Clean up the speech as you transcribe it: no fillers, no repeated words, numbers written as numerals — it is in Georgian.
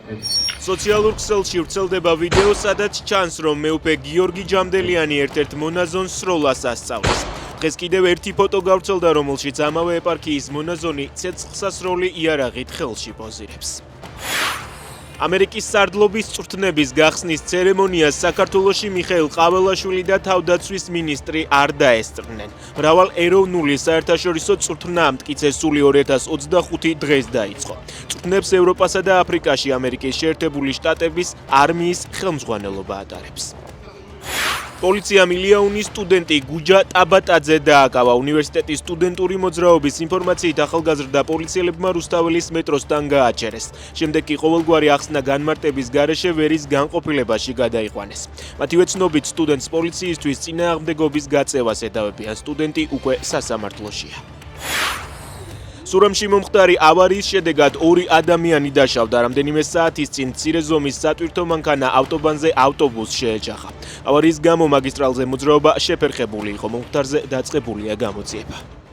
სოციალურ ქსელში ვრცელდება ვიდეო, სადაც ჩანს, რომ მეუფე გიორგი ჯამდელიანი ერთ-ერთ მონაზონს სროლას ასწავლის. დღეს კიდევ ერთი ფოტო გავრცელდა, რომელშიც ამავე ეპარქიის მონაზონი ცეცხლსასროლი იარაღით ხელში პოზირებს. ამერიკის სარდლობის წვრთნების გახსნის ცერემონიას საქართველოში მიხეილ ყაველაშვილი და თავდაცვის მინისტრი არ დაესწრნენ. მრავალ ეროვნული საერთაშორისო წვრთნა მტკიცე სული 2025 დღეს დაიწყო. წვრთნებს ევროპასა და აფრიკაში ამერიკის შეერთებული შტატების არმიის ხელმძღვანელობა ატარებს. პოლიცია მილიონის სტუდენტი გუჯა ტაბატაძე დააკავა. უნივერსიტეტის სტუდენტური მოძრაობის ინფორმაციით ახალგაზრდა პოლიციელებმა რუსთაველის მეტროსთან გააჩერეს. შემდეგ კი ყოველგვარი ახსნა განმარტების გარეშე ვერის განყოფილებაში გადაიყვანეს. მათივე ცნობით სტუდენტს პოლიციისთვის წინააღმდეგობის გაწევას ედავებიან. სტუდენტი უკვე სასამართლოშია. სურამში მომხდარი ავარიის შედეგად 2 ადამიანი დაშავდა. რამდენიმე საათის წინ მცირე ზომის სატვირთო მანქანა ავტობანზე ავტობუსს შეეჯახა. ავარიის გამო მაგისტრალზე მოძრაობა შეფერხებული იყო. მომხდარზე დაწყებულია გამოძიება.